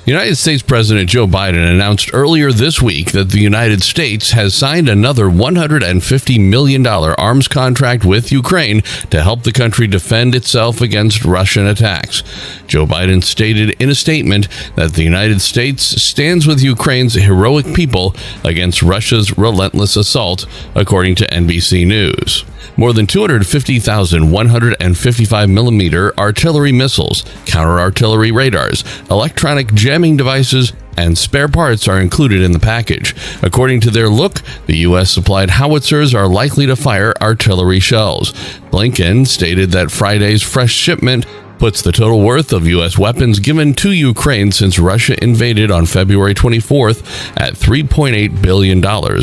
United States President Joe Biden announced earlier this week that the United States has signed another $150 million arms contract with Ukraine to help the country defend itself against Russian attacks. Joe Biden stated in a statement that the United States stands with Ukraine's heroic people against Russia's relentless assault, according to NBC News. More than 250,000 155mm artillery missiles, counter-artillery radars, electronic jamming devices, and spare parts are included in the package. According to their look, the U.S. supplied howitzers are likely to fire artillery shells. Blinken stated that Friday's fresh shipment puts the total worth of U.S. weapons given to Ukraine since Russia invaded on February 24th at $3.8 billion,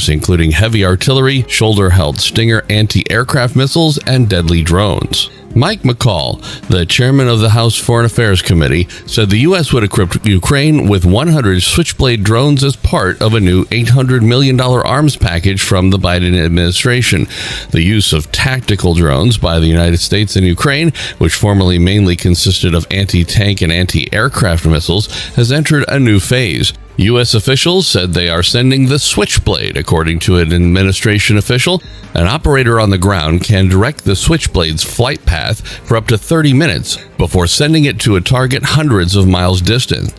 including heavy artillery, shoulder-held Stinger anti-aircraft missiles, and deadly drones. Mike McCall, the chairman of the House Foreign Affairs Committee, said the U.S. would equip Ukraine with 100 Switchblade drones as part of a new $800 million arms package from the Biden administration. The use of tactical drones by the United States and Ukraine, which formerly mainly consisted of anti-tank and anti-aircraft missiles, has entered a new phase. U.S. officials said they are sending the Switchblade. According to an administration official, an operator on the ground can direct the Switchblade's flight path for up to 30 minutes before sending it to a target hundreds of miles distant.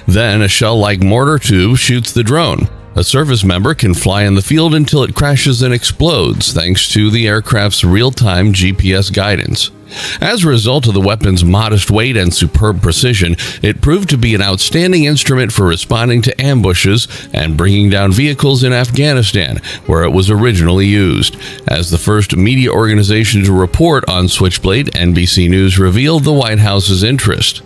Then a shell-like mortar tube shoots the drone. A service member can fly in the field until it crashes and explodes, thanks to the aircraft's real-time GPS guidance. As a result of the weapon's modest weight and superb precision, it proved to be an outstanding instrument for responding to ambushes and bringing down vehicles in Afghanistan, where it was originally used. As the first media organization to report on Switchblade, NBC News revealed the White House's interest.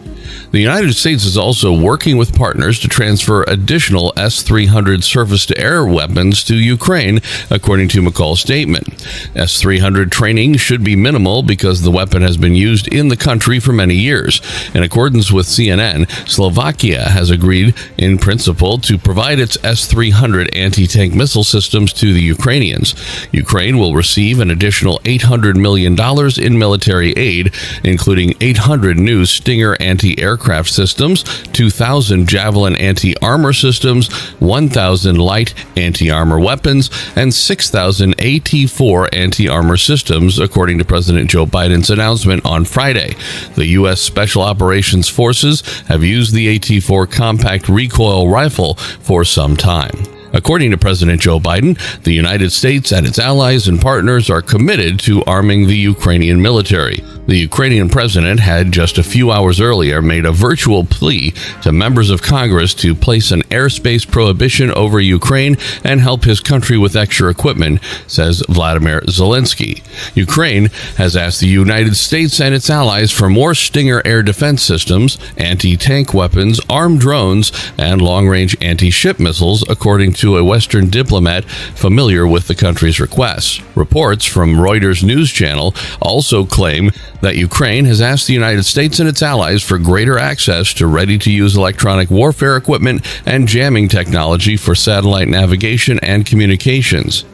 The United States is also working with partners to transfer additional S-300 surface-to-air weapons to Ukraine, according to McCall's statement. S-300 training should be minimal because the weapon has been used in the country for many years. In accordance with CNN, Slovakia has agreed in principle to provide its S-300 anti-tank missile systems to the Ukrainians. Ukraine will receive an additional $800 million in military aid, including 800 new Stinger anti-aircraft systems, 2,000 Javelin anti-armor systems, 1,000 light anti-armor weapons, and 6,000 AT-4 anti-armor systems, according to President Joe Biden's announcement on Friday. The U.S. Special Operations Forces have used the AT-4 compact recoil rifle for some time. According to President Joe Biden, the United States and its allies and partners are committed to arming the Ukrainian military. The Ukrainian president had just a few hours earlier made a virtual plea to members of Congress to place an airspace prohibition over Ukraine and help his country with extra equipment, says Vladimir Zelensky. Ukraine has asked the United States and its allies for more Stinger air defense systems, anti-tank weapons, armed drones, and long-range anti-ship missiles, according to a Western diplomat familiar with the country's requests. Reports from Reuters news channel also claim that Ukraine has asked the United States and its allies for greater access to ready-to-use electronic warfare equipment and jamming technology for satellite navigation and communications.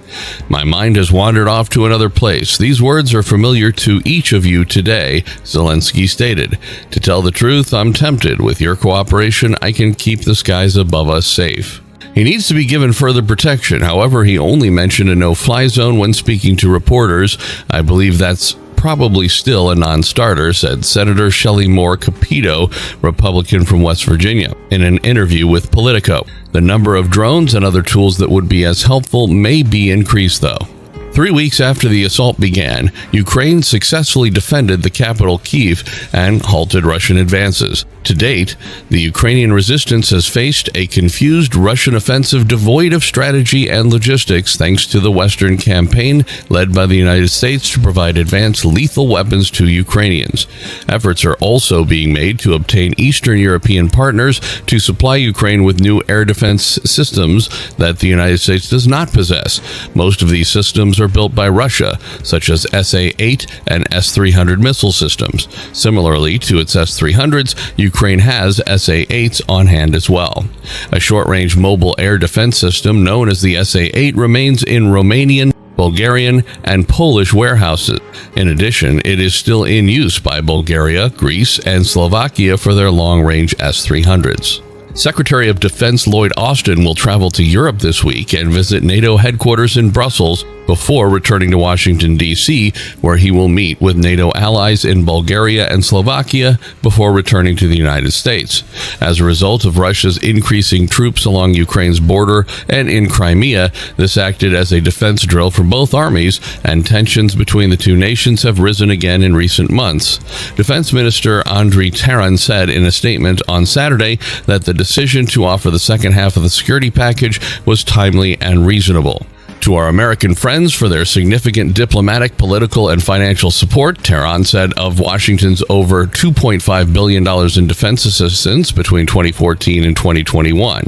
My mind has wandered off to another place. These words are familiar to each of you today, Zelensky stated. To tell the truth, I'm tempted. With your cooperation, I can keep the skies above us safe. He needs to be given further protection. However, he only mentioned a no-fly zone when speaking to reporters. I believe that's probably still a non-starter, said Senator Shelley Moore Capito, Republican from West Virginia, in an interview with Politico. The number of drones and other tools that would be as helpful may be increased, though. 3 weeks after the assault began, Ukraine successfully defended the capital Kyiv and halted Russian advances. To date, the Ukrainian resistance has faced a confused Russian offensive devoid of strategy and logistics thanks to the Western campaign led by the United States to provide advanced lethal weapons to Ukrainians. Efforts are also being made to obtain Eastern European partners to supply Ukraine with new air defense systems that the United States does not possess. Most of these systems are built by Russia, such as SA-8 and S-300 missile systems. Similarly to its S-300s, Ukraine has SA-8s on hand as well. A short-range mobile air defense system known as the SA-8 remains in Romanian, Bulgarian, and Polish warehouses. In addition, it is still in use by Bulgaria, Greece, and Slovakia for their long-range S-300s. Secretary of Defense Lloyd Austin will travel to Europe this week and visit NATO headquarters in Brussels before returning to Washington, D.C., where he will meet with NATO allies in Bulgaria and Slovakia before returning to the United States. As a result of Russia's increasing troops along Ukraine's border and in Crimea, this acted as a defense drill for both armies, and tensions between the two nations have risen again in recent months. Defense Minister Andriy Taran said in a statement on Saturday that the decision to offer the second half of the security package was timely and reasonable. To our American friends for their significant diplomatic, political, and financial support, Taran said of Washington's over $2.5 billion in defense assistance between 2014 and 2021.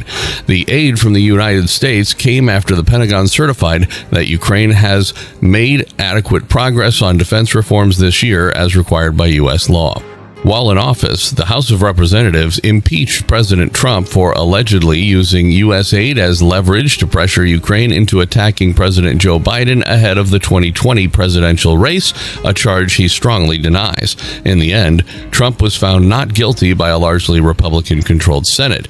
The aid from the United States came after the Pentagon certified that Ukraine has made adequate progress on defense reforms this year as required by U.S. law. While in office, the House of Representatives impeached President Trump for allegedly using U.S. aid as leverage to pressure Ukraine into attacking President Joe Biden ahead of the 2020 presidential race, a charge he strongly denies. In the end, Trump was found not guilty by a largely Republican-controlled Senate.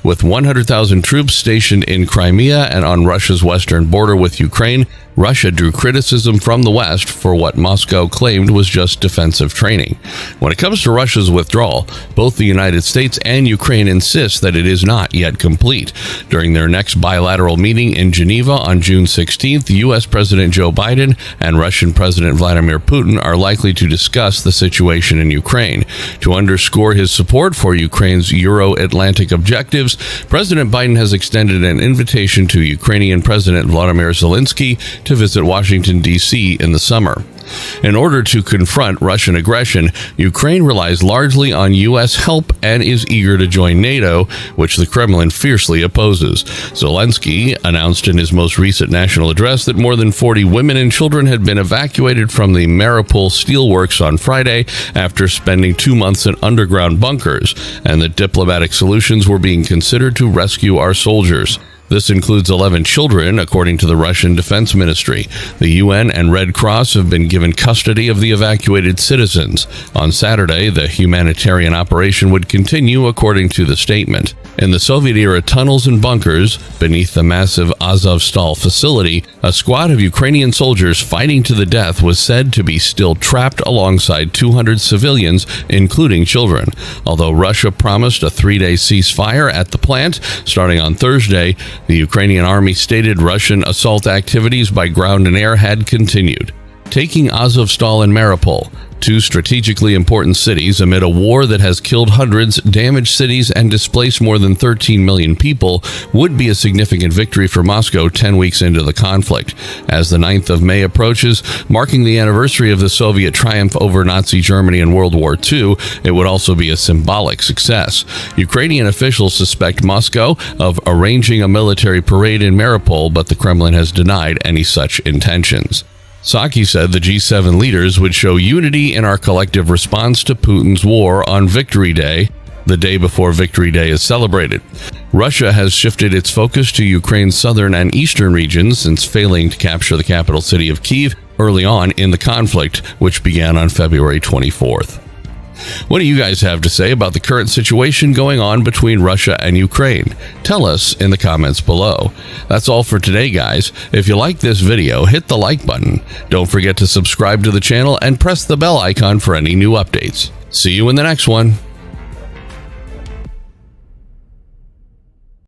With 100,000 troops stationed in Crimea and on Russia's western border with Ukraine, Russia drew criticism from the West for what Moscow claimed was just defensive training. When it comes to Russia's withdrawal, both the United States and Ukraine insist that it is not yet complete. During their next bilateral meeting in Geneva on June 16th, U.S. President Joe Biden and Russian President Vladimir Putin are likely to discuss the situation in Ukraine. To underscore his support for Ukraine's Euro-Atlantic objectives, President Biden has extended an invitation to Ukrainian President Volodymyr Zelensky to visit Washington, D.C. in the summer. In order to confront Russian aggression, Ukraine relies largely on U.S. help and is eager to join NATO, which the Kremlin fiercely opposes. Zelensky announced in his most recent national address that more than 40 women and children had been evacuated from the Mariupol steelworks on Friday after spending 2 months in underground bunkers, and that diplomatic solutions were being considered to rescue our soldiers. This includes 11 children, according to the Russian Defense Ministry. The UN and Red Cross have been given custody of the evacuated citizens. On Saturday, the humanitarian operation would continue, according to the statement. In the Soviet-era tunnels and bunkers beneath the massive Azovstal facility, a squad of Ukrainian soldiers fighting to the death was said to be still trapped alongside 200 civilians, including children. Although Russia promised a 3-day ceasefire at the plant starting on Thursday, the Ukrainian army stated Russian assault activities by ground and air had continued. Taking Azovstal and Mariupol, two strategically important cities amid a war that has killed hundreds, damaged cities, and displaced more than 13 million people, would be a significant victory for Moscow 10 weeks into the conflict. As the 9th of May approaches, marking the anniversary of the Soviet triumph over Nazi Germany in World War II, it would also be a symbolic success. Ukrainian officials suspect Moscow of arranging a military parade in Mariupol, but the Kremlin has denied any such intentions. Psaki said the G7 leaders would show unity in our collective response to Putin's war on Victory Day, the day before Victory Day is celebrated. Russia has shifted its focus to Ukraine's southern and eastern regions since failing to capture the capital city of Kyiv early on in the conflict, which began on February 24th. What do you guys have to say about the current situation going on between Russia and Ukraine? Tell us in the comments below. That's all for today, guys. If you like this video, hit the like button. Don't forget to subscribe to the channel and press the bell icon for any new updates. See you in the next one.